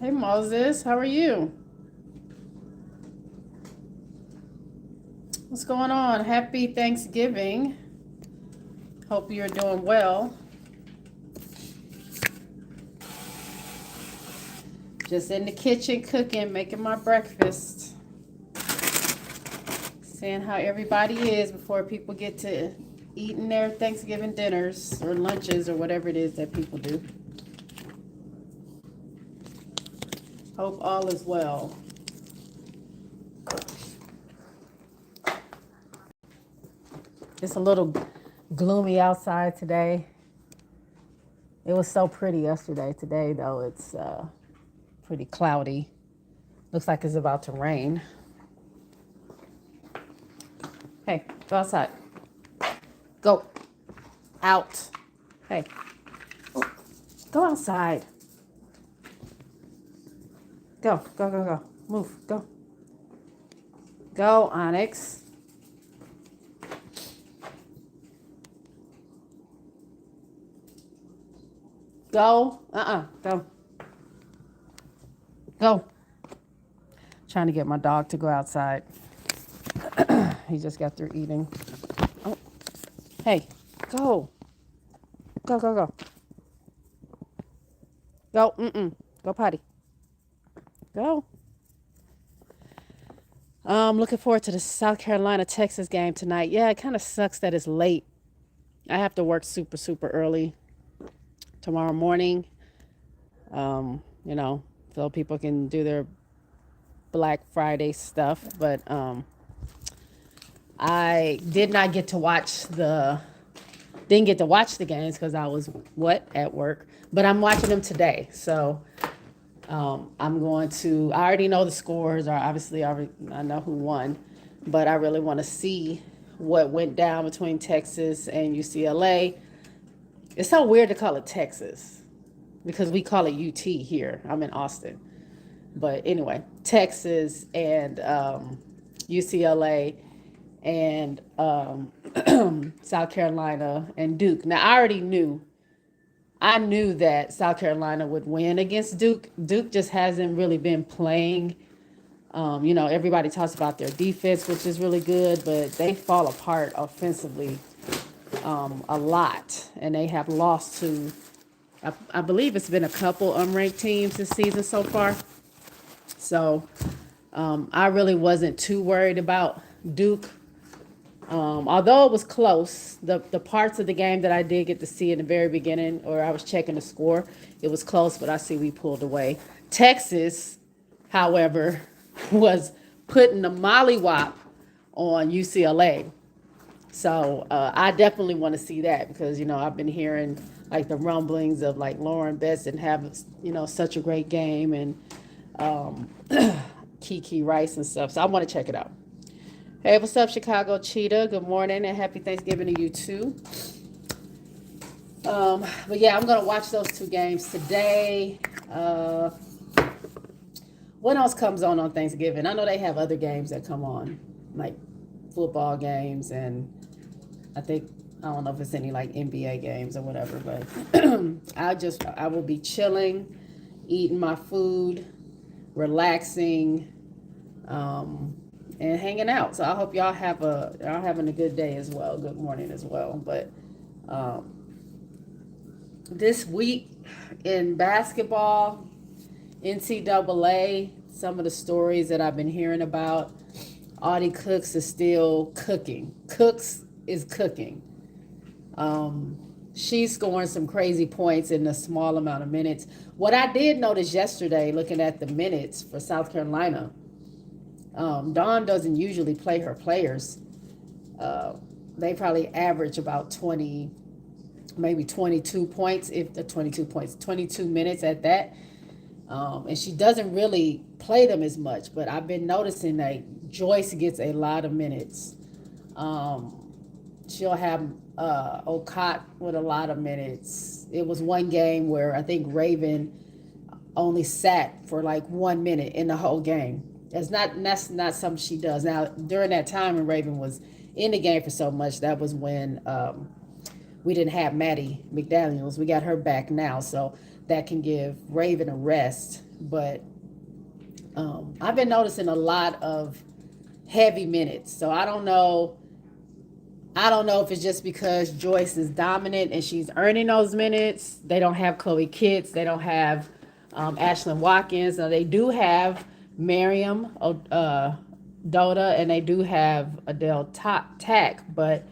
Hey Moses, how are you? What's going on? Happy Thanksgiving. Hope you're doing well. Just in the kitchen cooking, making my breakfast. Seeing how everybody is before people get to eating their Thanksgiving dinners or lunches or whatever it is that people do. Hope all is well. It's a little gloomy outside today. It was so pretty yesterday. Today, though, it's pretty cloudy. Looks like it's about to rain. Hey, go outside. Go. Out. Hey. Go outside. Go, go, go, go. Move, go. Go, Onyx. Go. Go. Go. Trying to get my dog to go outside. He just got through eating. Oh. Hey, go. Go, go, go. Go, Go potty. Go. Looking forward to the South Carolina-Texas game tonight. Yeah, it kind of sucks that it's late. I have to work super, super early tomorrow morning. So people can do their Black Friday stuff. But I didn't get to watch the games because I was at work. But I'm watching them today. So I'm going to, I already know the scores, or obviously I know who won, but I really want to see what went down between Texas and UCLA. It's so weird to call it Texas because we call it UT here. I'm in Austin. But anyway, Texas and UCLA and South Carolina and Duke. Now, I knew that South Carolina would win against Duke. Duke just hasn't really been playing. Everybody talks about their defense, which is really good, but they fall apart offensively a lot. And they have lost to, I believe it's been a couple unranked teams this season so far. So I really wasn't too worried about Duke. Although it was close, the parts of the game that I did get to see in the very beginning, or I was checking the score, it was close, but I see we pulled away. Texas, however, was putting the mollywop on UCLA. So I definitely want to see that because, I've been hearing like the rumblings of like Lauren Besson having, such a great game and Kiki Rice and stuff. So I want to check it out. Hey, what's up, Chicago Cheetah? Good morning and happy Thanksgiving to you too. But yeah, I'm gonna watch those two games today. What else comes on Thanksgiving? I know they have other games that come on, like football games, and I don't know if it's any like NBA games or whatever, but I will be chilling, eating my food, relaxing, and hanging out. So I hope y'all having a good day as well, good morning as well. But this week in basketball, NCAA, some of the stories that I've been hearing about, Audie Cooks is still cooking. Cooks is cooking. She's scoring some crazy points in a small amount of minutes. What I did notice yesterday, looking at the minutes for South Carolina, Dawn doesn't usually play her players they probably average about 20, maybe 22 points, if the 22 points, 22 minutes at that. And she doesn't really play them as much, but I've been noticing that Joyce gets a lot of minutes. Um, she'll have Okot with a lot of minutes. It was one game where I think Raven only sat for like 1 minute in the whole game. That's not something she does. Now during that time when Raven was in the game for so much, that was when we didn't have Maddie McDaniels. We got her back now, so that can give Raven a rest. But I've been noticing a lot of heavy minutes. So I don't know. I don't know if it's just because Joyce is dominant and she's earning those minutes. They don't have Chloe Kitts. They don't have Ashlyn Watkins. Now they do have Miriam Dota, and they do have Adele Tack, but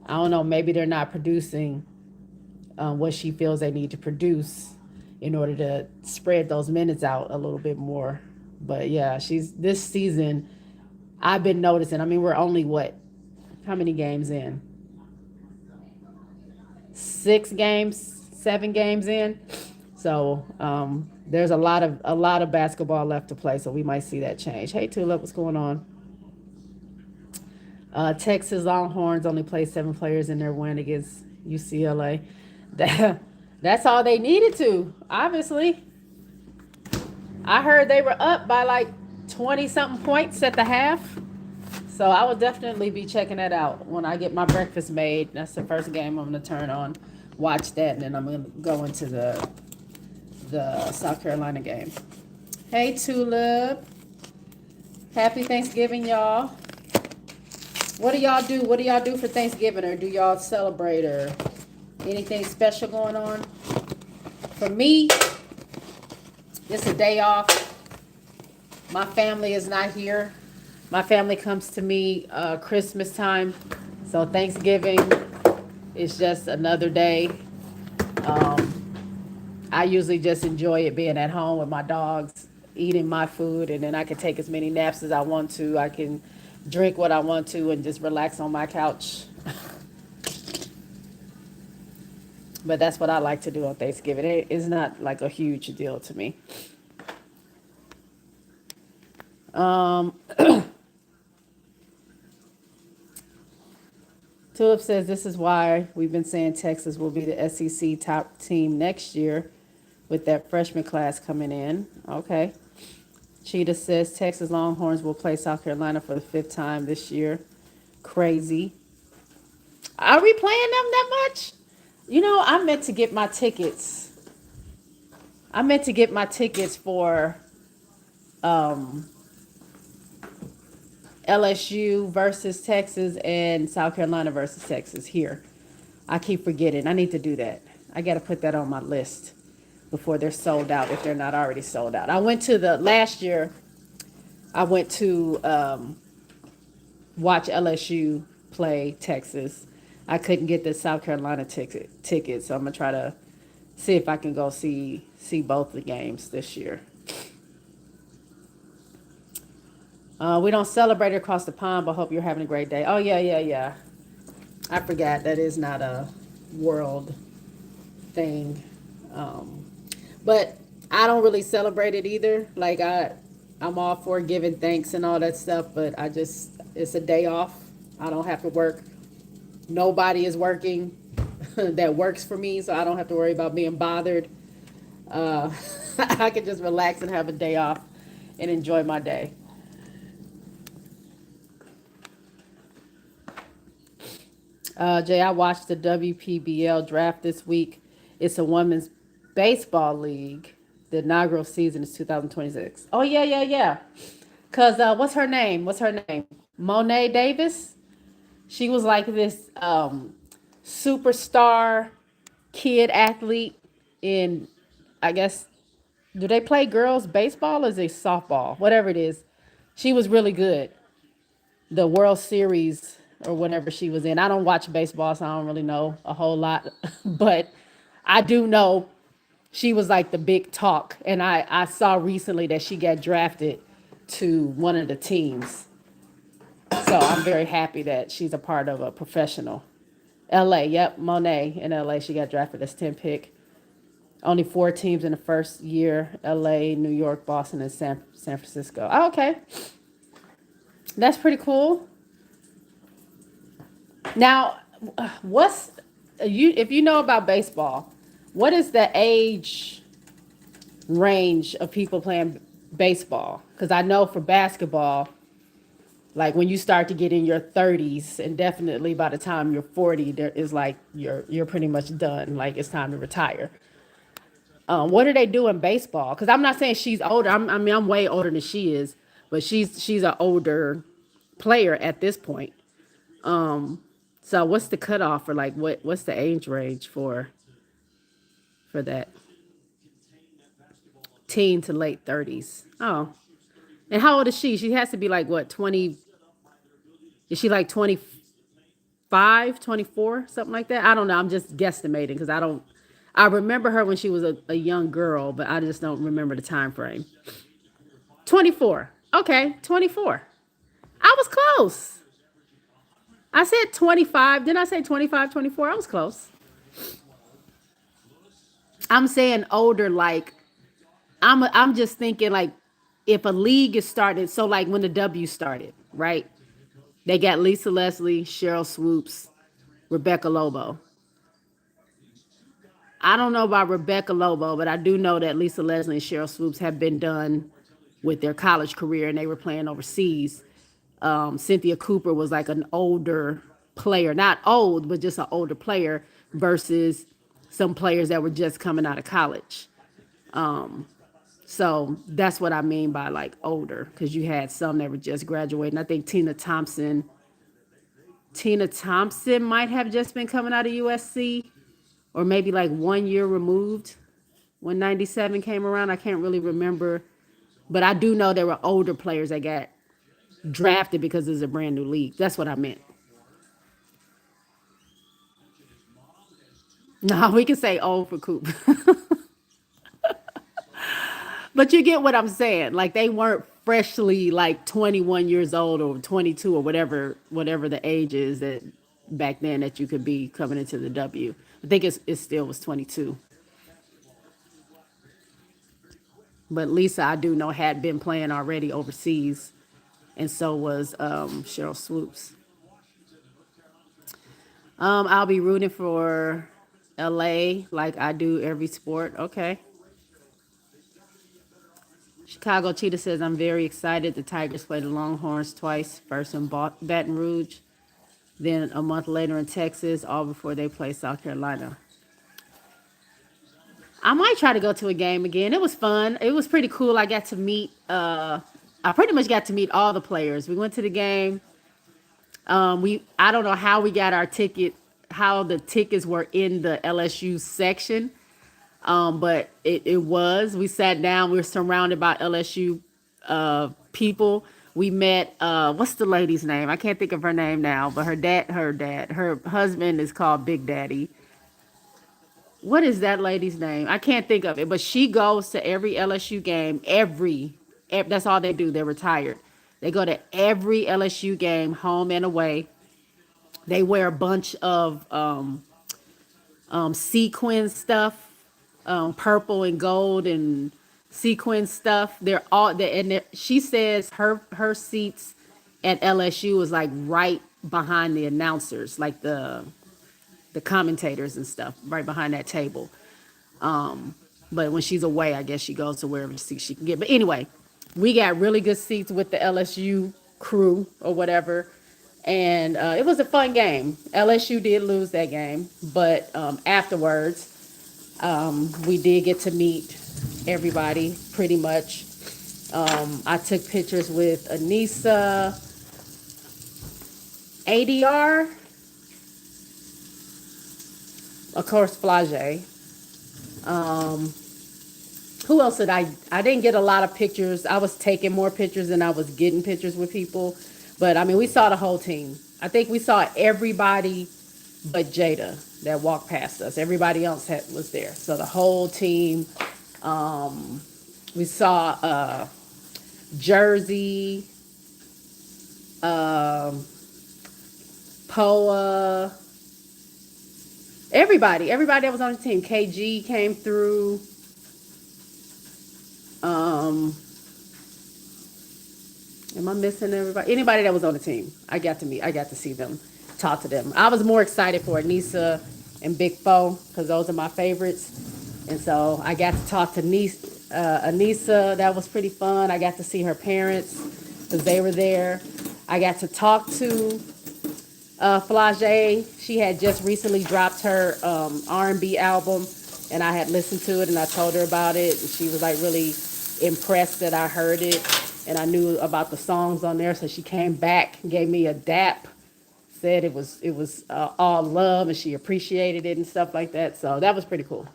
I don't know. Maybe they're not producing what she feels they need to produce in order to spread those minutes out a little bit more. But yeah, she's this season. I've been noticing. I mean, we're only how many games in? 6 games, 7 games in. So there's a lot of basketball left to play. So we might see that change. Hey Tulip, what's going on? Texas Longhorns only played 7 players in their win against UCLA. That's all they needed to. Obviously, I heard they were up by like 20 something points at the half. So I will definitely be checking that out when I get my breakfast made. That's the first game I'm going to turn on, watch that, and then I'm going to go into the South Carolina game. Hey, Tulip. Happy Thanksgiving, y'all. What do y'all do? What do y'all do for Thanksgiving? Or do y'all celebrate or anything special going on? For me, it's a day off. My family is not here. My family comes to me Christmas time. So Thanksgiving is just another day. I usually just enjoy it being at home with my dogs, eating my food, and then I can take as many naps as I want to. I can drink what I want to and just relax on my couch. But that's what I like to do on Thanksgiving. It's not like a huge deal to me. Tulip says this is why we've been saying Texas will be the SEC top team next year with that freshman class coming in. Okay. Cheetah says Texas Longhorns will play South Carolina for the 5th time this year. Crazy. Are we playing them that much? You know, I meant to get my tickets. I meant to get my tickets for LSU versus Texas and South Carolina versus Texas here. I keep forgetting. I need to do that. I got to put that on my list before they're sold out, if they're not already sold out. I went to last year, I went to watch LSU play Texas. I couldn't get the South Carolina ticket, so I'm going to try to see if I can go see both the games this year. We don't celebrate across the pond, but hope you're having a great day. Oh, yeah. I forgot that is not a world thing. But I don't really celebrate it either. Like I'm all for giving thanks and all that stuff, but it's a day off. I don't have to work. Nobody is working that works for me, so I don't have to worry about being bothered. I can just relax and have a day off and enjoy my day. Jay, I watched the WPBL draft this week. It's a women's baseball league. The inaugural season is 2026. Oh, yeah. Because what's her name? Monet Davis? She was like this superstar kid athlete in, I guess, do they play girls baseball or is it softball? Whatever it is. She was really good. The World Series or whatever she was in. I don't watch baseball, so I don't really know a whole lot. But I do know she was like the big talk. And I saw recently that she got drafted to one of the teams. So I'm very happy that she's a part of a professional. LA, yep, Monet in LA. She got drafted as 10 pick. Only 4 teams in the first year: LA, New York, Boston, and San Francisco. Oh, okay. That's pretty cool. Now, what's you if you know about baseball, what is the age range of people playing baseball? Because I know for basketball, like when you start to get in your 30s, and definitely by the time you're 40, there is like you're pretty much done. Like it's time to retire. What do they do in baseball? Because I'm not saying she's older. I mean, I'm way older than she is, but she's an older player at this point. So what's the cutoff for like what's the age range for that teen to late 30s? Oh, and how old is she? She has to be like what 20? Is she like 25, 24, something like that? I don't know. I'm just guesstimating because I don't. I remember her when she was a young girl, but I just don't remember the time frame. 24. Okay, 24. I was close. I said 25. Didn't I say 25, 24? I was close. I'm saying older, like I'm just thinking like if a league is started, so like when the W started, right? They got Lisa Leslie, Cheryl Swoops, Rebecca Lobo. I don't know about Rebecca Lobo, but I do know that Lisa Leslie and Cheryl Swoops have been done with their college career and they were playing overseas. Cynthia Cooper was like an older player, not old, but just an older player versus some players that were just coming out of college. So that's what I mean by like older, because you had some that were just graduating. I think Tina Thompson might have just been coming out of USC, or maybe like 1 year removed when 97 came around. I can't really remember, but I do know there were older players that got drafted because it's a brand new league. That's what I meant. No, we can say old for Coop. But you get what I'm saying. Like they weren't freshly like 21 years old or 22 or whatever the age is that back then that you could be coming into the W. I think it still was 22. But Lisa, I do know, had been playing already overseas, and so was Cheryl Swoops. I'll be rooting for LA like I do every sport. Okay. Chicago Cheetah says, I'm very excited. The Tigers played the Longhorns twice, first in Baton Rouge, then a month later in Texas, all before they play South Carolina. I might try to go to a game again. It was fun. It was pretty cool. I pretty much got to meet all the players. We went to the game. I don't know how we got our ticket, how the tickets were in the LSU section. But it was. We sat down. We were surrounded by LSU people. We met what's the lady's name? I can't think of her name now, but her husband is called Big Daddy. What is that lady's name? I can't think of it, but she goes to every LSU game. That's all they do. They're retired. They go to every LSU game, home and away. They wear a bunch of sequin stuff, purple and gold and sequin stuff. They're all there, and she says her seats at LSU is like right behind the announcers, like the commentators and stuff, right behind that table. But when she's away, I guess she goes to wherever seat she can get. But anyway, we got really good seats with the LSU crew or whatever. And it was a fun game. LSU did lose that game, but afterwards, we did get to meet everybody pretty much. I took pictures with Anissa, ADR, of course, Flage. Who else did I didn't get a lot of pictures. I was taking more pictures than I was getting pictures with people. But I mean, we saw the whole team. I think we saw everybody but Jada that walked past us. Everybody else was there. So the whole team. We saw Jersey. um, Poa, everybody that was on the team. KG came through. Um, am I missing everybody? Anybody that was on the team, I got to meet. I got to see them, talk to them. I was more excited for Anissa and Big Foe because those are my favorites, and so I got to talk to Anissa. That was pretty fun. I got to see her parents because they were there. I got to talk to Flage. She had just recently dropped her R&B album, and I had listened to it, and I told her about it, and she was like really impressed that I heard it, and I knew about the songs on there. So she came back, gave me a dap, said it was all love, and she appreciated it and stuff like that. So that was pretty cool.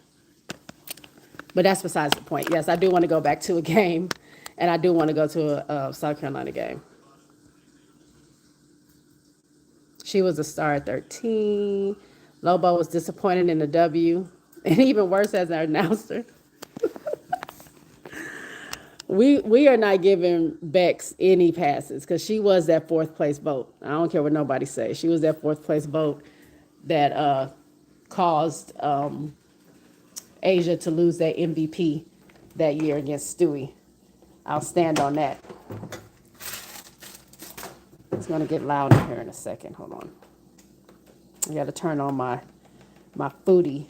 But that's besides the point. Yes, I do want to go back to a game, and I do want to go to a South Carolina game. She was a star at 13. Lobo was disappointed in the W, and even worse as an announcer. We are not giving Bex any passes because she was that fourth place vote. I don't care what nobody says. She was that fourth place vote that caused Asia to lose that MVP that year against Stewie. I'll stand on that. It's gonna get loud in here in a second. Hold on. I got to turn on my foodie.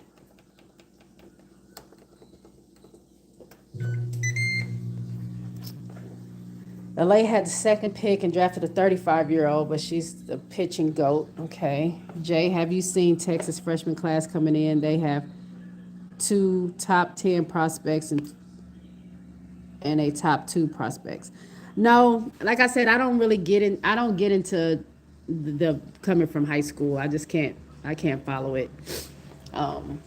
LA had the second pick and drafted a 35-year-old, but she's the pitching GOAT. Okay. Jay, have you seen Texas freshman class coming in? They have 2 top 10 prospects and a top 2 prospects. No, like I said, I don't get into the coming from high school. I can't follow it. Um,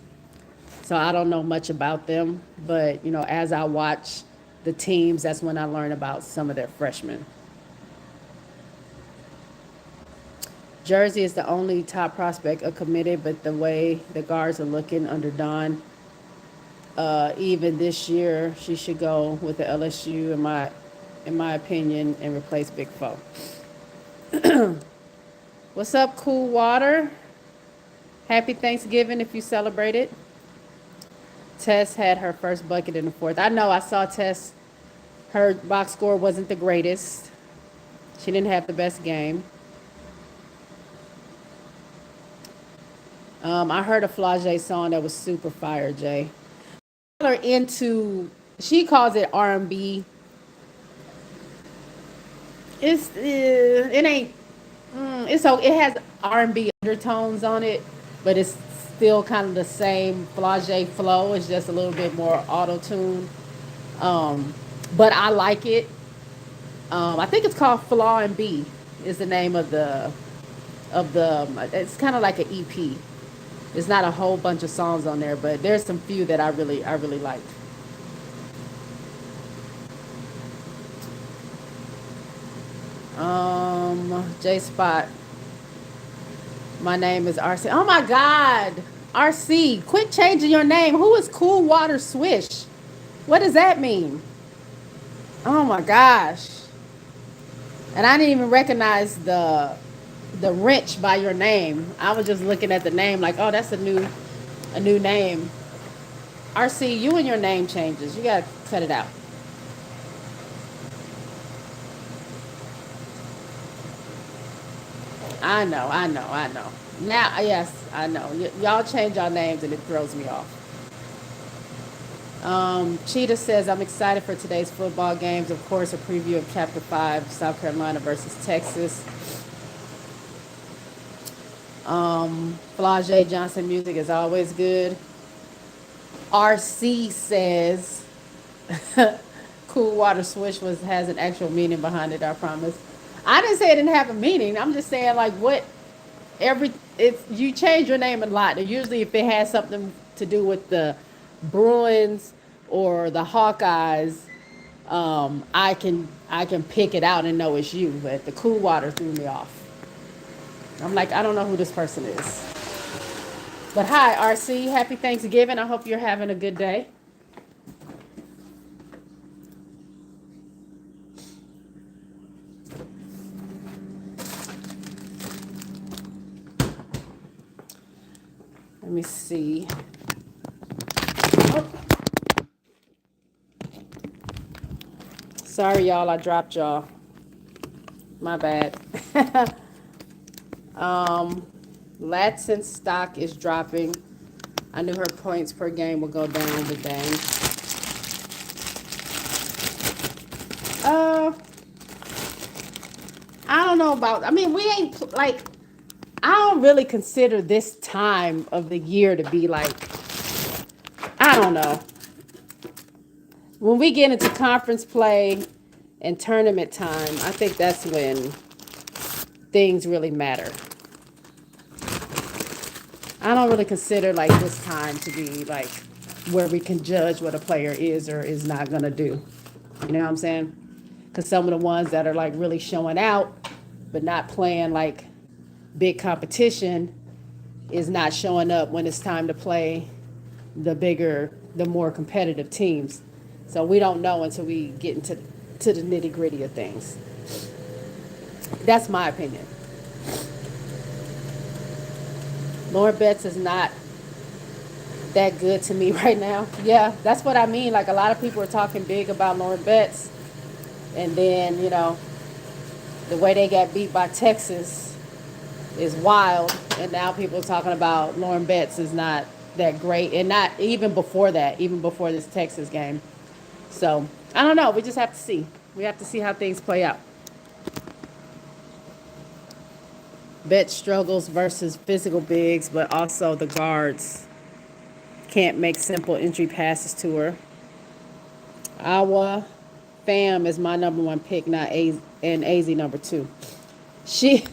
so I don't know much about them, but as I watch the teams, that's when I learn about some of their freshmen. Jersey is the only top prospect committed, but the way the guards are looking under Don, even this year, she should go with the LSU in my opinion, and replace Big Foe. What's up, Cool Water? Happy Thanksgiving if you celebrate it. Tess had her first bucket in the fourth. I know, I saw Tess. Her box score wasn't the greatest. She didn't have the best game. I heard a Flage song that was super fire, Jay. She calls it R&B. It ain't. It has R&B undertones on it, but it's still kind of the same Flage flow. It's just a little bit more auto tune. But I like it. I think it's called Flaw and B is the name of the. It's kind of like an EP. There's not a whole bunch of songs on there, but there's some few that I really like. JSpot. My name is RC. Oh my God, RC, quit changing your name. Who is Cool Water Swish? What does that mean? Oh my gosh. And I didn't even recognize the wrench by your name. I was just looking at the name like, oh, that's a new name. RC, you and your name changes. You gotta cut it out. I know. Now, yes, I know. Y'all change your names and it throws me off. Cheetah says, I'm excited for today's football games. Of course, a preview of Chapter 5, South Carolina versus Texas. Flage Johnson music is always good. RC says, Cool Water Swish has an actual meaning behind it, I promise. I didn't say it didn't have a meaning. I'm just saying like you change your name a lot. And usually if it has something to do with the Bruins or the Hawkeyes, I can pick it out and know it's you. But the Cool Water threw me off. I'm like, I don't know who this person is. But hi, RC. Happy Thanksgiving. I hope you're having a good day. Let me see. Oh. Sorry, y'all. I dropped y'all. My bad. Latson stock is dropping. I knew her points per game would go down, but dang. I don't know about. I mean, we ain't like. I don't really consider this time of the year to be like. I don't know. When we get into conference play and tournament time, I think that's when things really matter. I don't really consider like this time to be like where we can judge what a player is or is not going to do. You know what I'm saying? Because some of the ones that are like really showing out but not playing like big competition is not showing up when it's time to play the more competitive teams. So we don't know until we get into the nitty gritty of things. That's my opinion. Lauren Betts is not that good to me right now. Yeah, that's what I mean. Like a lot of people are talking big about Lauren Betts, and then the way they got beat by Texas is wild. And now people are talking about Lauren Betts is not that great, and not even before that, even before this Texas game. So I don't know. We just have to see. We have to see how things play out. Betts struggles versus physical bigs, but also the guards can't make simple entry passes to her. Awa Fam is my number one pick, not A, and AZ number two. She's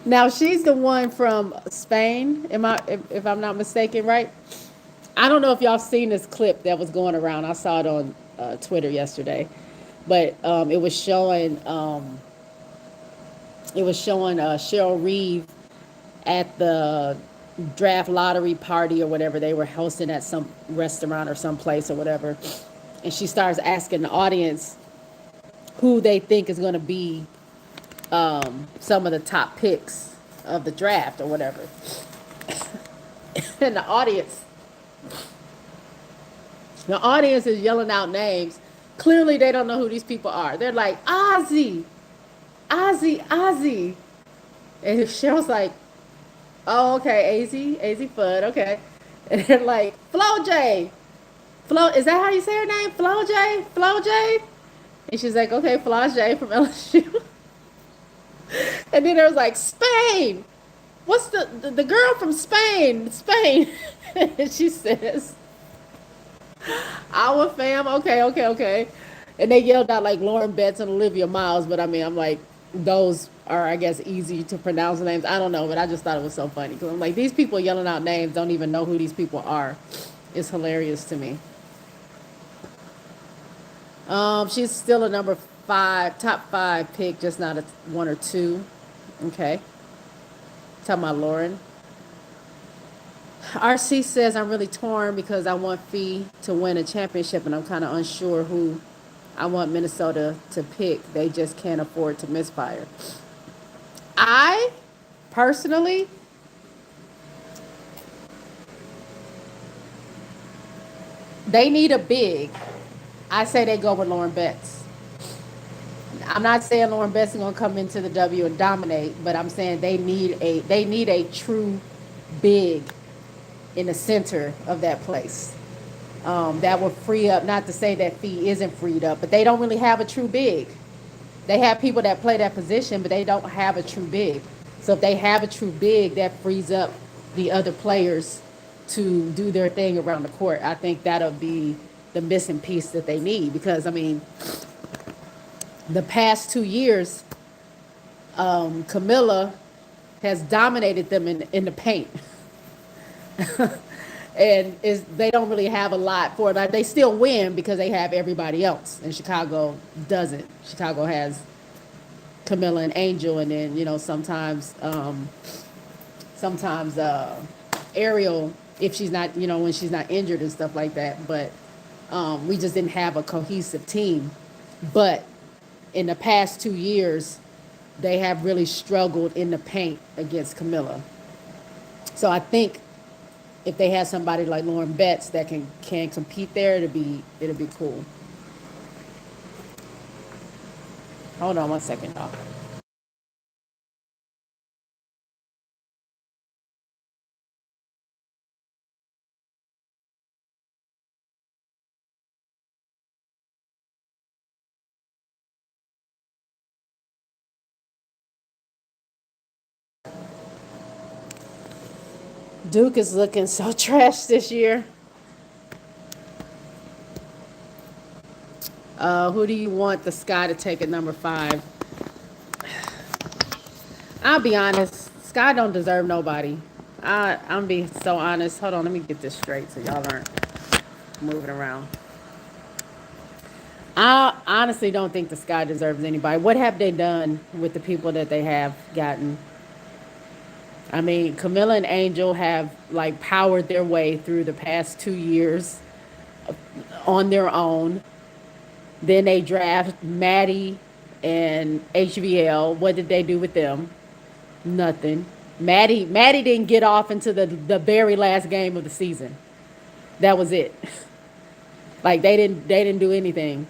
the one from Spain. If I'm not mistaken, right? I don't know if y'all seen this clip that was going around. I saw it on Twitter yesterday, but it was showing Cheryl Reeve at the draft lottery party or whatever they were hosting at some restaurant or some place or whatever, and she starts asking the audience who they think is going to be some of the top picks of the draft or whatever. And the audience is yelling out names. Clearly they don't know who these people are. They're like, Ozzy. And Cheryl's like, oh, okay, AZ Fudd, okay. And they're like, Flo J. Is that how you say her name? Flo J? And she's like, okay, Flo J from LSU. And then there was like, Spain. What's the girl from Spain? And she says, our fam, okay. And they yelled out like Lauren Betts and Olivia Miles, but I mean, I'm like, those are, I guess, easy to pronounce names. I don't know, but I just thought it was so funny because I'm like, these people yelling out names don't even know who these people are. It's hilarious to me. She's still a top five pick, just not a 1 or 2. Okay. Talking about Lauren. RC says, I'm really torn because I want Fee to win a championship and I'm kind of unsure who I want Minnesota to pick. They just can't afford to misfire. I personally they need a big. I say they go with Lauren Betts. I'm not saying Lauren Betts is going to come into the W and dominate, but I'm saying they need a true big in the center of that place. That will free up, not to say that Fee isn't freed up, but they don't really have a true big. They have people that play that position, but they don't have a true big. So if they have a true big, that frees up the other players to do their thing around the court. I think that'll be the missing piece that they need because, I mean, the past 2 years, Camilla has dominated them in the paint. And they don't really have a lot for it. They still win because they have everybody else, and Chicago doesn't. Chicago has Camilla and Angel, and then sometimes Ariel if she's not when she's not injured and stuff like that. But we just didn't have a cohesive team. But in the past 2 years, they have really struggled in the paint against Camilla. So I think if they have somebody like Lauren Betts that can compete there, it'll be cool. Hold on one second, y'all. Duke is looking so trash this year. Who do you want the Sky to take at number 5? I'll be honest. Sky don't deserve nobody. I'm being so honest. Hold on, let me get this straight so y'all aren't moving around. I honestly don't think the Sky deserves anybody. What have they done with the people that they have gotten? I mean, Camilla and Angel have like powered their way through the past 2 years on their own. Then they draft Maddie and HVL. What did they do with them? Nothing. Maddie didn't get off into the very last game of the season. That was it. Like they didn't do anything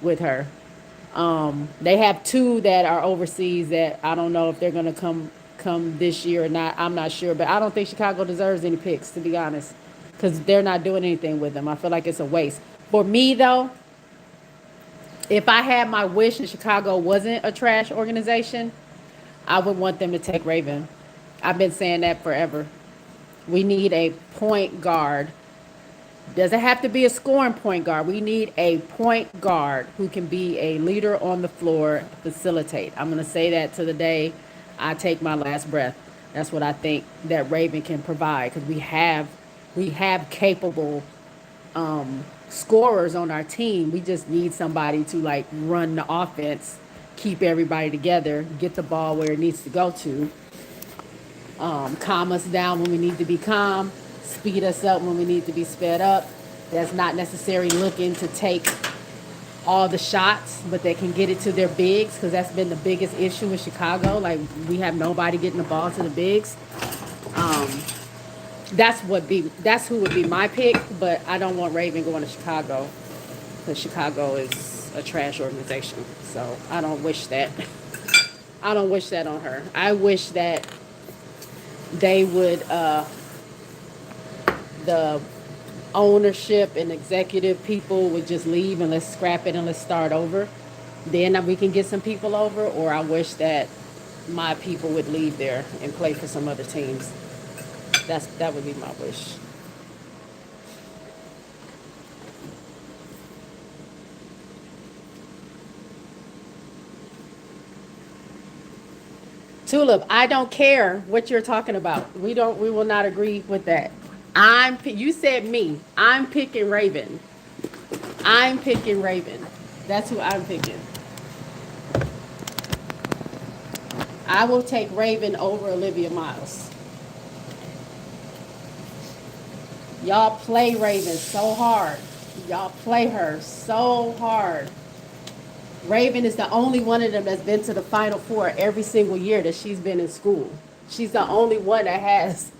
with her. They have two that are overseas that I don't know if they're gonna come this year or not. I'm not sure, but I don't think Chicago deserves any picks, to be honest, because they're not doing anything with them. I feel like it's a waste. For me though, if I had my wish and Chicago wasn't a trash organization, I would want them to take Raven. I've been saying that forever. We need a point guard. Doesn't have to be a scoring point guard. We need a point guard who can be a leader on the floor, facilitate. I'm going to say that to the day I take my last breath. That's what I think that Raven can provide because we have capable scorers on our team. We just need somebody to like run the offense, keep everybody together, get the ball where it needs to go to, calm us down when we need to be calm, speed us up when we need to be sped up. That's not necessarily looking to take all the shots, but they can get it to their bigs because that's been the biggest issue in Chicago. Like we have nobody getting the ball to the bigs. Um, that's who would be my pick, but I don't want Raven going to Chicago because Chicago is a trash organization. So I don't wish that. I don't wish that on her. I wish that they would the ownership and executive people would just leave and let's scrap it and let's start over. Then we can get some people over, or I wish that my people would leave there and play for some other teams. That would be my wish. Tulip, I don't care what you're talking about. We will not agree with that. You said me. I'm picking Raven. I'm picking Raven. That's who I'm picking. I will take Raven over Olivia Miles. Y'all play Raven so hard. Y'all play her so hard. Raven is the only one of them that's been to the Final Four every single year that she's been in school. She's the only one that has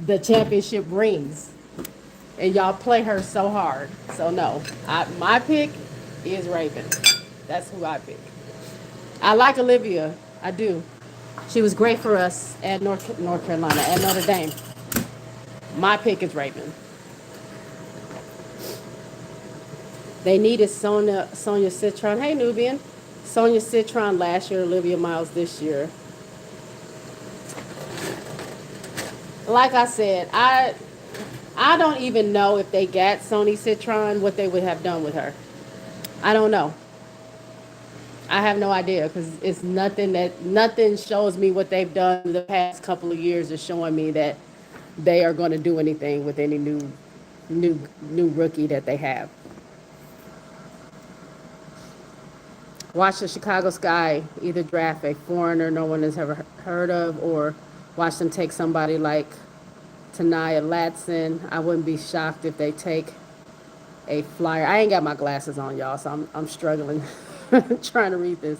the championship rings. And y'all play her so hard. So no, my pick is Raven. That's who I pick. I like Olivia. I do. She was great for us at North Carolina, at Notre Dame. My pick is Raven. They needed Sonia Citron. Hey, Nubian. Sonia Citron last year, Olivia Miles this year. Like I said, I don't even know if they got Sonia Citron, what they would have done with her. I don't know. I have no idea because it's nothing shows me what they've done the past couple of years is showing me that they are going to do anything with any new rookie that they have. Watch the Chicago Sky either draft a foreigner no one has ever heard of, or watch them take somebody like Tanaya Latson. I wouldn't be shocked if they take a flyer. I ain't got my glasses on, y'all, so I'm struggling trying to read this.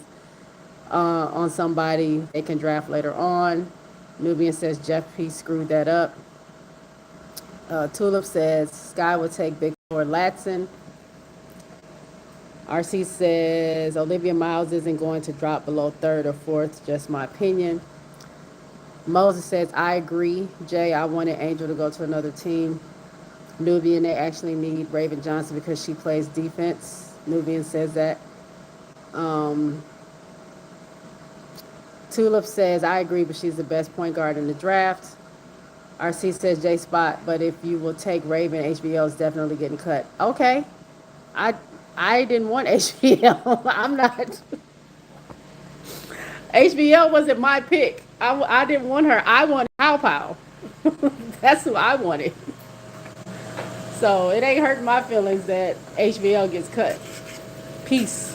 On somebody they can draft later on. Nubian says Jeff P screwed that up. Tulip says Sky will take Big Four Latson. RC says Olivia Miles isn't going to drop below third or fourth, just my opinion. Moses says, I agree. Jay, I wanted Angel to go to another team. Nubian, they actually need Raven Johnson because she plays defense. Nubian says that. Um, Tulip says, I agree, but she's the best point guard in the draft. RC says, J Spot, but if you will take Raven, HBO is definitely getting cut. Okay. I I didn't want HBO. I'm not. HBO wasn't my pick. I didn't want her. I wanted Pow Pow. That's who I wanted. So it ain't hurting my feelings that HBO gets cut. Peace.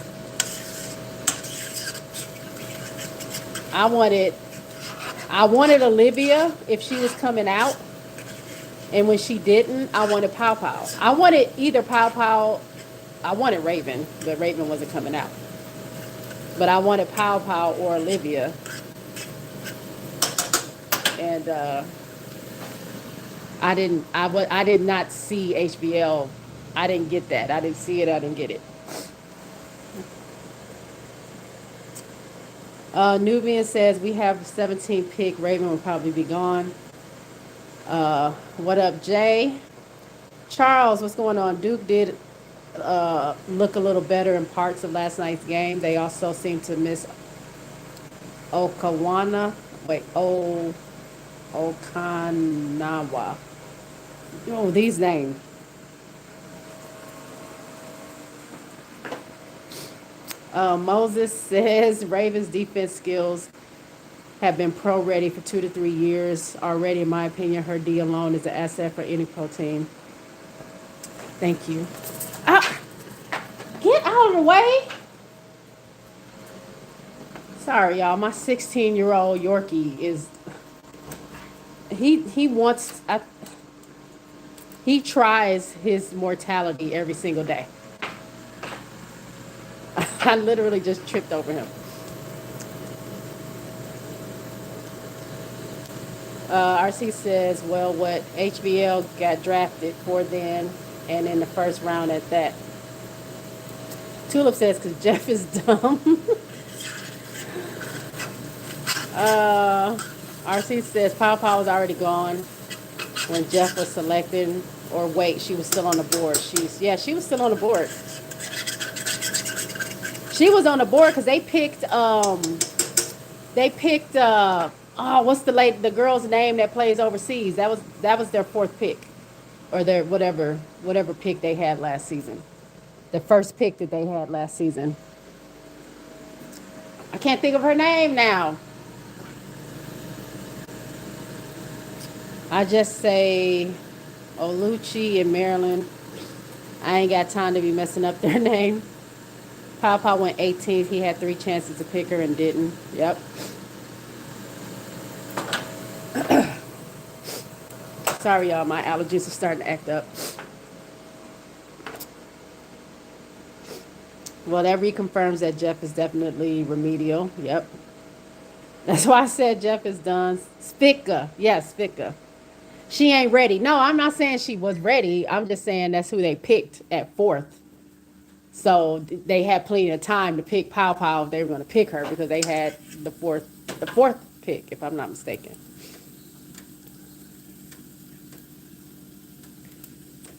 I wanted I wanted Olivia if she was coming out, and when she didn't, I wanted Pow Pow. I wanted either Pow Pow. I wanted Raven, but Raven wasn't coming out. But I wanted Pow Pow or Olivia, and I did not see HBL. I didn't get that. I didn't see it. I didn't get it. Nubian says we have 17th pick. Raven will probably be gone. What up, Jay? Charles, what's going on? Duke did look a little better in parts of last night's game. They also seem to miss Okawana. Wait, Okanawa. Oh, these names. Moses says Ravens defense skills have been pro ready for 2 to 3 years already. In my opinion, her D alone is an asset for any pro team. Thank you. Ah, get out of the way. Sorry, y'all. My 16-year-old Yorkie is he wants he tries his mortality every single day. I literally just tripped over him. RC says, well, what HBL got drafted for then and in the first round at that. Tulip says, because Jeff is dumb. RC says, Pow Pow was already gone when Jeff was selected. Or wait, she was still on the board. She was still on the board. She was on the board because they picked oh, what's the girl's name that plays overseas? That was their fourth pick, or their whatever pick they had last season. The first pick that they had last season. I can't think of her name now. I just say Oluchi in Maryland. I ain't got time to be messing up their name. Papa went 18th. He had 3 chances to pick her and didn't. Yep. Sorry, y'all. My allergies are starting to act up. Well, that reconfirms that Jeff is definitely remedial. Yep. That's why I said Jeff is done. Spica. Yes, Spica. She ain't ready. No, I'm not saying she was ready. I'm just saying that's who they picked at fourth. So they had plenty of time to pick Pow Pow if they were going to pick her because they had the fourth pick, if I'm not mistaken.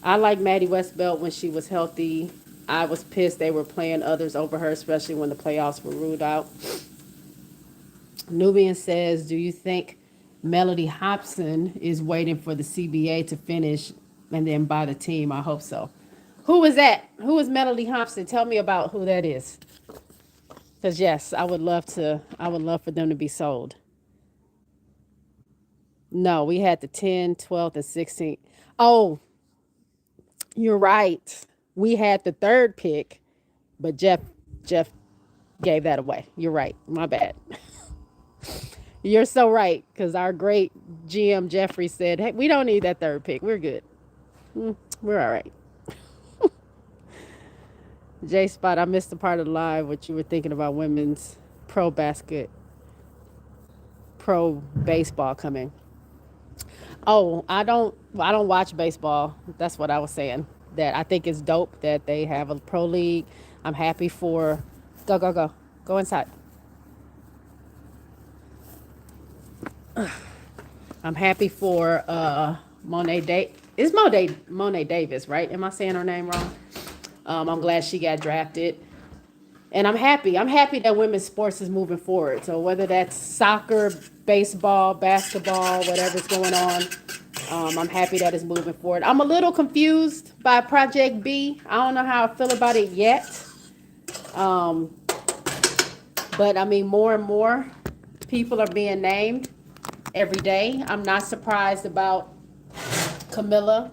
I like Maddie Westbelt when she was healthy. I was pissed they were playing others over her, especially when the playoffs were ruled out. Nubian says, do you think Melody Hobson is waiting for the CBA to finish and then buy the team? I hope so. Who is that? Who is Melody Hobson? Tell me about who that is. Because yes, I would love for them to be sold. No, we had the 10, 12th, and 16th. Oh, you're right. We had the third pick, but Jeff gave that away. You're right. My bad. You're so right, because our great GM Jeffrey said, hey, we don't need that third pick. We're good. We're all right. J Spot, I missed the part of the live what you were thinking about women's pro baseball coming. Oh, I don't watch baseball. That's what I was saying. That I think it's dope that they have a pro league. I'm happy for go inside. I'm happy for Monet Day. It's Monet Davis, right? Am I saying her name wrong? I'm glad she got drafted. And I'm happy. I'm happy that women's sports is moving forward. So whether that's soccer, baseball, basketball, whatever's going on, I'm happy that it's moving forward. I'm a little confused by Project B. I don't know how I feel about it yet. Um, but I mean, more and more people are being named every day. I'm not surprised about Camilla.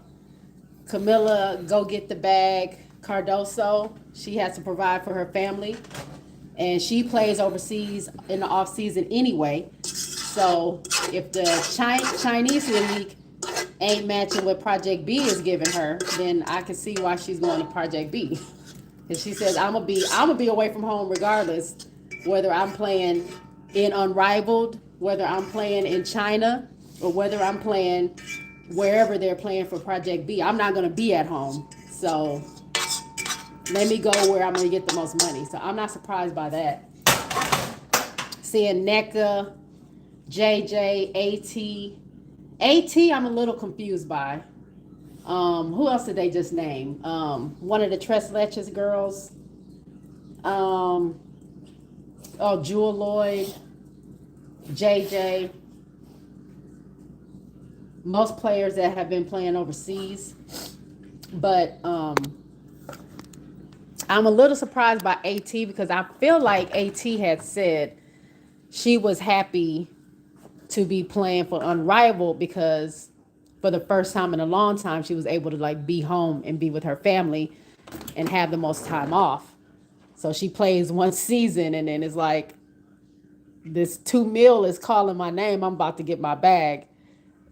Camilla, go get the bag. Cardoso, she has to provide for her family. And she plays overseas in the off season anyway. So if the Chinese league ain't matching what Project B is giving her, then I can see why she's going to Project B. And she says, I'm gonna be away from home regardless, whether I'm playing in Unrivaled, whether I'm playing in China, or whether I'm playing wherever they're playing for Project B. I'm not gonna be at home. So let me go where I'm gonna get the most money. So I'm not surprised by that. Seeing NECA, JJ, AT, I'm a little confused by. Who else did they just name? One of the Tres Leches girls. Jewel Lloyd, JJ. Most players that have been playing overseas. But I'm a little surprised by AT because I feel like AT had said she was happy to be playing for Unrivaled because for the first time in a long time, she was able to like be home and be with her family and have the most time off. So she plays one season and then it's like, this 2 mil is calling my name. I'm about to get my bag.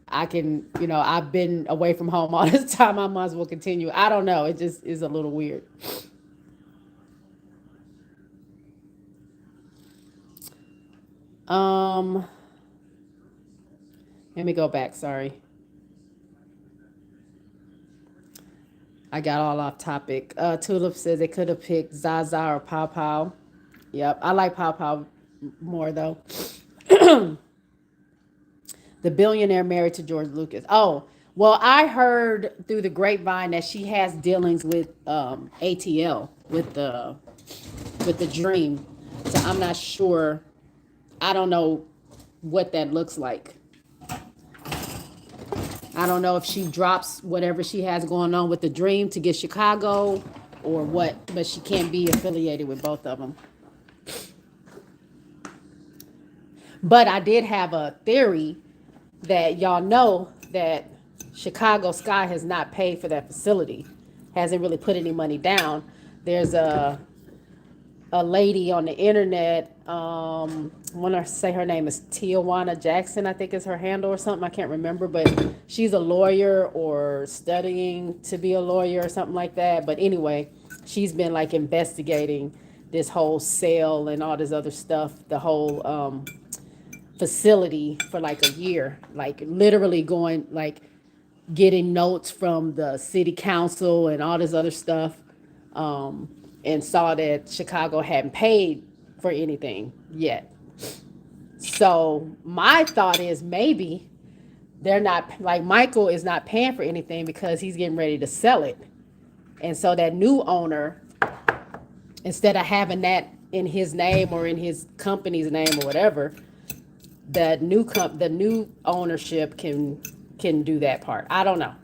I can, I've been away from home all this time. I might as well continue. I don't know. It just is a little weird. Um, Let me go back. Sorry. I got all off topic. Tulip says they could have picked Zaza or Pow Pow. Yep. I like Pow Pow more though. The billionaire married to George Lucas. Oh, well, I heard through the grapevine that she has dealings with ATL with the Dream. So I'm not sure. I don't know what that looks like. I don't know if she drops whatever she has going on with the Dream to get Chicago or what, but she can't be affiliated with both of them. But I did have a theory that y'all know that Chicago Sky has not paid for that facility, hasn't really put any money down. There's a lady on the internet. I want to say her name is Tijuana Jackson, I think is her handle or something. I can't remember, but she's a lawyer or studying to be a lawyer or something like that. But anyway, she's been like investigating this whole sale and all this other stuff, the whole facility for like a year, like literally going like getting notes from the city council and all this other stuff. And saw that Chicago hadn't paid for anything yet. So my thought is maybe they're not, like Michael is not paying for anything because he's getting ready to sell it. And so that new owner, instead of having that in his name or in his company's name or whatever, the new ownership can do that part. I don't know.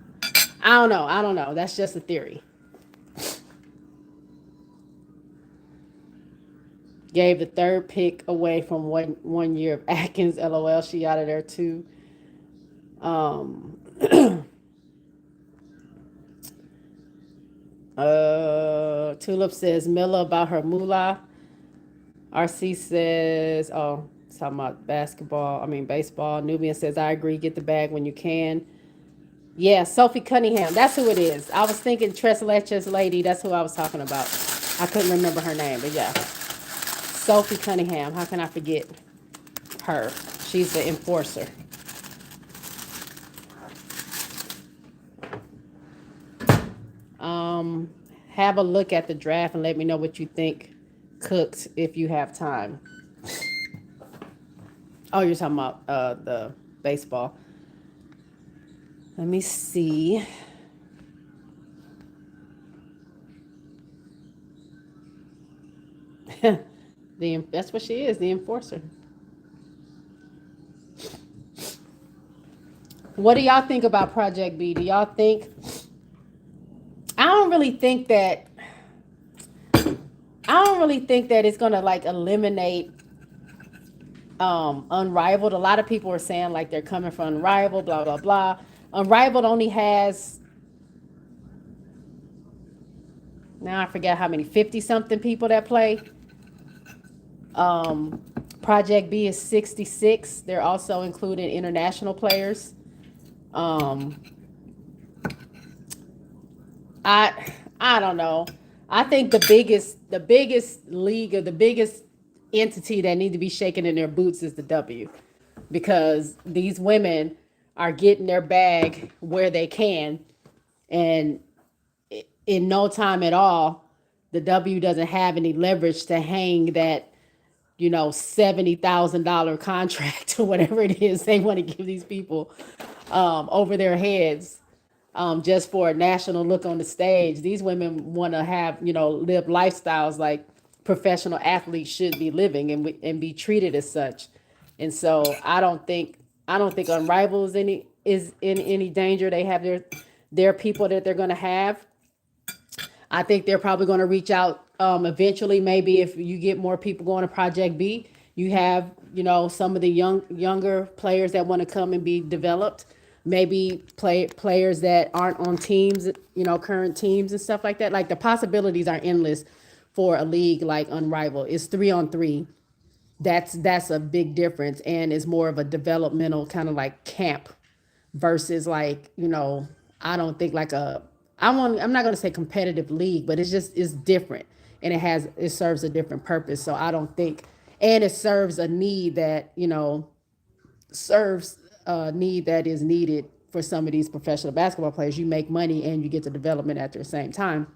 I don't know. That's just a theory. Gave the third pick away from one year of Atkins. LOL. She out of there too. Tulip says Milla about her moolah. RC says, oh, talking about baseball. Nubian says, I agree. Get the bag when you can. Yeah, Sophie Cunningham. That's who it is. I was thinking Tres Leches lady. That's who I was talking about. I couldn't remember her name, but yeah. Sophie Cunningham. How can I forget her? She's the enforcer. Um, have a look at the draft and let me know what you think cooked if you have time. Oh, you're talking about the baseball. Let me see. That's what she is, the enforcer. What do y'all think about Project B? Do y'all think? I don't really think that. I don't really think that it's gonna like eliminate Unrivaled. A lot of people are saying like they're coming from Unrivaled, blah blah blah. Unrivaled only has, now I forget how many, 50 something people that play. Um, Project B is 66. They're also including international players. Um, I I don't know. I think the biggest league or the biggest entity that need to be shaking in their boots is the W, because these women are getting their bag where they can, and in no time at all, the W doesn't have any leverage to hang that, $70,000 contract or whatever it is they want to give these people over their heads, just for a national look on the stage. These women want to have, live lifestyles like professional athletes should be living, and be treated as such. And so I don't think Unrivaled is in any danger. They have their people that they're going to have. I think they're probably going to reach out eventually. Maybe if you get more people going to Project B, you have, some of the younger players that want to come and be developed. Maybe players that aren't on teams, current teams and stuff like that. Like, the possibilities are endless for a league like Unrivaled. It's 3-on-3. That's a big difference, and it's more of a developmental kind of like camp versus, like, I don't think like I'm not going to say competitive league, but it's different, and it serves a different purpose. So I don't think, and it serves a need that, serves a need that is needed for some of these professional basketball players. You make money and you get the development at the same time,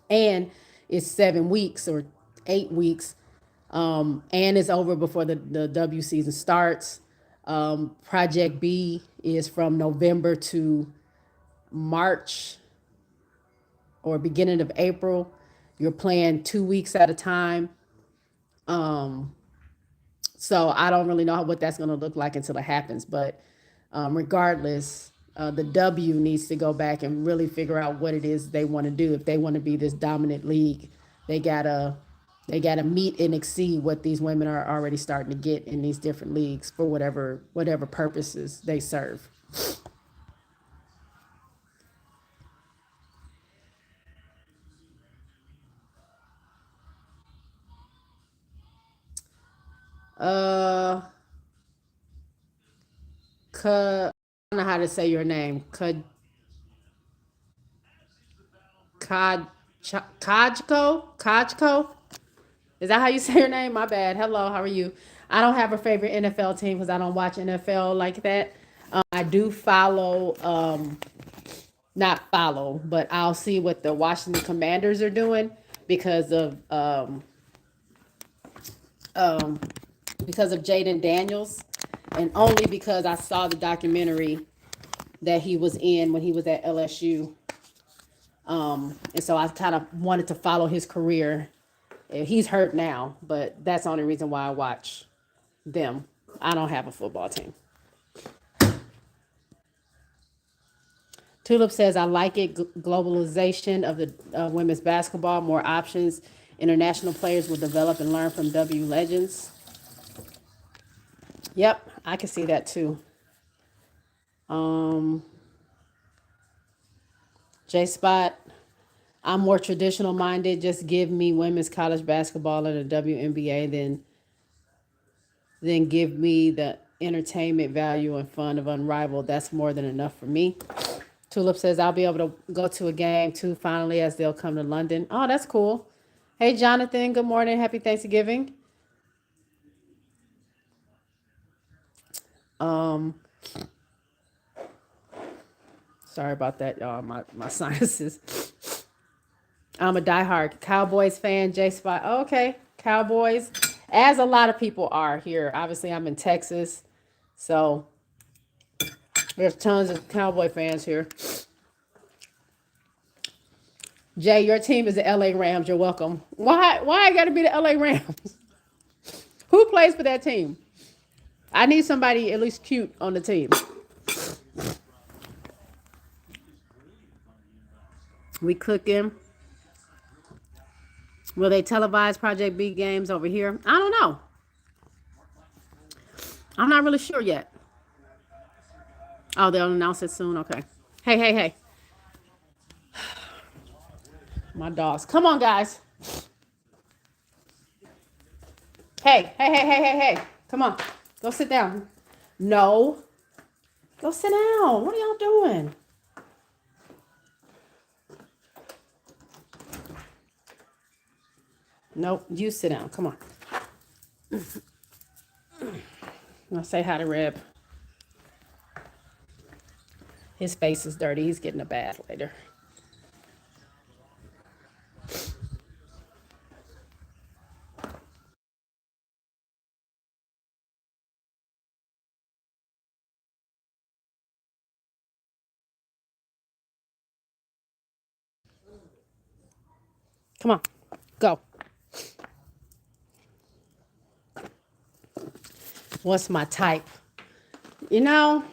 and it's 7 weeks or 8 weeks, and it's over before the W season starts. Project B is from November to March or beginning of April. You're playing 2 weeks at a time. Um, so I don't really know what that's going to look like until it happens. But regardless, the W needs to go back and really figure out what it is they want to do. If they want to be this dominant league, they gotta they gotta meet and exceed what these women are already starting to get in these different leagues for whatever purposes they serve. Uh, I don't know how to say your name. Kajko. Is that how you say your name? My bad. Hello, how are you? I don't have a favorite NFL team because I don't watch NFL like that. I do follow, not follow, but I'll see what the Washington Commanders are doing because of um, because of Jaden Daniels, and only because I saw the documentary that he was in when he was at LSU. And so I kind of wanted to follow his career. He's hurt now, but that's the only reason why I watch them. I don't have a football team. Tulip says, I like it. Globalization of the women's basketball, more options. International players will develop and learn from W legends. Yep, I can see that too. Um, J Spot, I'm more traditional minded. Just give me women's college basketball and the WNBA, then give me the entertainment value and fun of Unrivaled. That's more than enough for me. Tulip says, I'll be able to go to a game too, finally, as they'll come to London. Oh, that's cool. Hey, Jonathan, good morning. Happy Thanksgiving. Um, Sorry about that, y'all. My sinuses. I'm a diehard Cowboys fan. JSpot. Oh, okay, Cowboys, as a lot of people are here. Obviously, I'm in Texas, so there's tons of Cowboy fans here. Jay, your team is the LA Rams. You're welcome. Why? Why I got to be the LA Rams? Who plays for that team? I need somebody at least cute on the team. We cooking. Will they televise Project B games over here? I don't know. I'm not really sure yet. Oh, they'll announce it soon. Okay. Hey, hey, hey. My dogs. Come on, guys. Hey, hey, hey, hey, hey, hey. Come on. Go sit down. No. Go sit down. What are y'all doing? Nope. You sit down. Come on. I'll say hi to Reb. His face is dirty. He's getting a bath later. Come on. Go. What's my type? You know,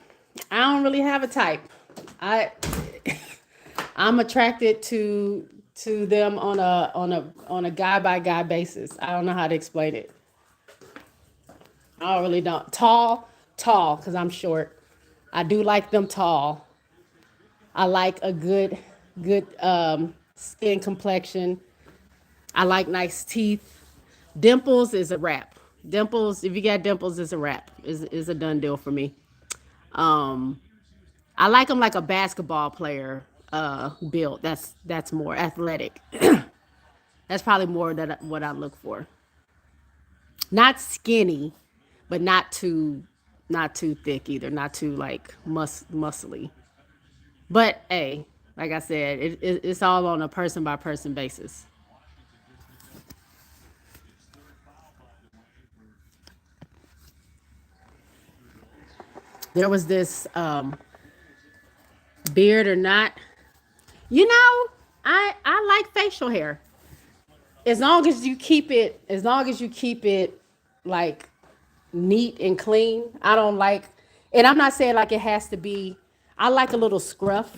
I don't really have a type. I'm attracted to them on a guy by guy basis. I don't know how to explain it. I really don't. Tall, because I'm short. I do like them tall. I like a good skin complexion. I like nice teeth. Dimples is a wrap. Dimples, if you got dimples, is a wrap. Is a done deal for me. I like them like a basketball player build. That's more athletic. That's probably more that what I look for. Not skinny, but not too thick either. Not too like muscly. But hey, like I said, it's all on a person by person basis. There was this beard or not. You know, I like facial hair. As long as you keep it like neat and clean. I don't like, and I'm not saying like it has to be, I like a little scruff,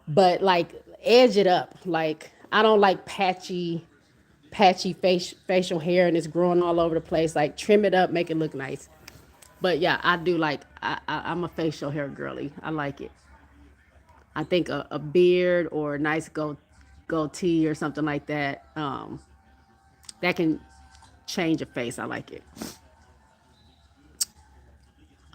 but like edge it up. Like I don't like patchy facial hair and it's growing all over the place. Like trim it up, make it look nice. But yeah, I do like, I'm a facial hair girly. I like it. I think a beard or a nice goatee or something like that, that can change a face. I like it.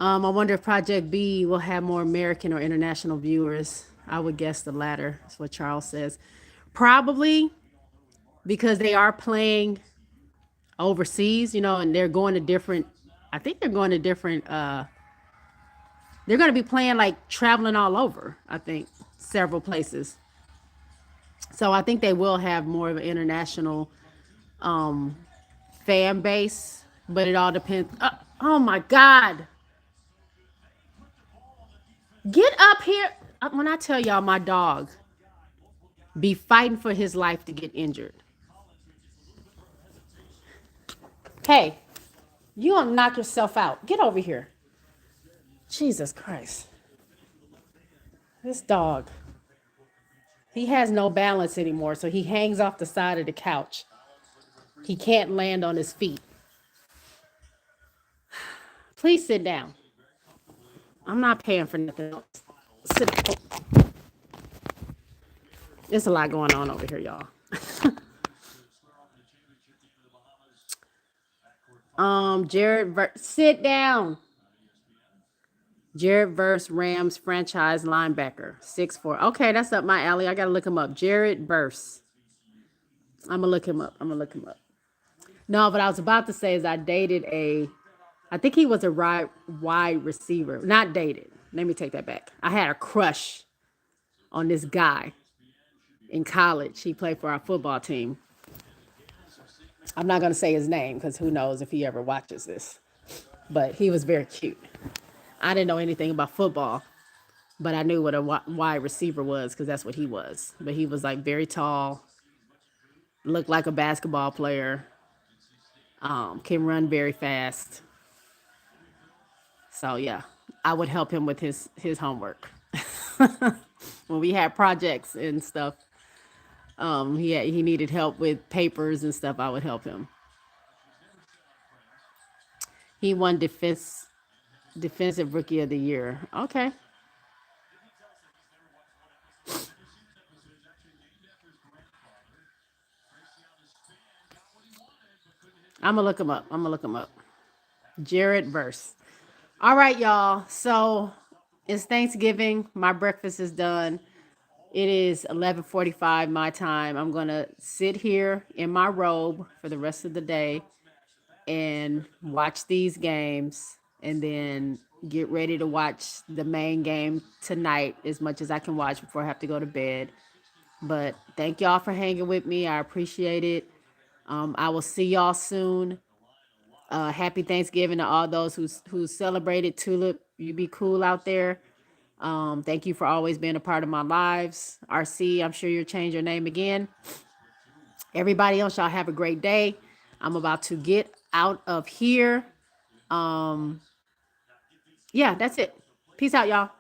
I wonder if Project B will have more American or international viewers. I would guess the latter. That's what Charles says. Probably because they are playing overseas, and they're going to different. I think they're going to different. They're going to be playing like traveling all over. I think several places. So I think they will have more of an international fan base, but it all depends. Oh my God. Get up here. When I tell y'all my dog be fighting for his life to get injured. Hey, you gonna knock yourself out. Get over here. Jesus Christ. This dog. He has no balance anymore, so he hangs off the side of the couch. He can't land on his feet. Please sit down. I'm not paying for nothing else. Sit down. There's a lot going on over here, y'all. Sit down. Jared Verse, Rams franchise linebacker, 6'4". Okay, that's up my alley. I gotta look him up. Jared Verse. I'm gonna look him up. No, what I was about to say is I think he was a wide receiver. Not dated. Let me take that back. I had a crush on this guy. in college. He played for our football team. I'm not going to say his name because who knows if he ever watches this. But he was very cute. I didn't know anything about football, but I knew what a wide receiver was because that's what he was. But he was like very tall, looked like a basketball player, can run very fast. So yeah, I would help him with his homework when we had projects and stuff. He needed help with papers and stuff. I would help him. He won defensive rookie of the year. Okay, I'm gonna look him up. I'm gonna look him up. Jared Verse. All right, y'all. So it's Thanksgiving. My breakfast is done. It is 11:45 my time. I'm going to sit here in my robe for the rest of the day and watch these games and then get ready to watch the main game tonight as much as I can watch before I have to go to bed. But thank y'all for hanging with me. I appreciate it. I will see y'all soon. Happy Thanksgiving to all those who celebrated Tulip. You be cool out there. Thank you for always being a part of my lives. RC, I'm sure you'll change your name again. Everybody else, y'all have a great day. I'm about to get out of here. Yeah, that's it. Peace out, y'all.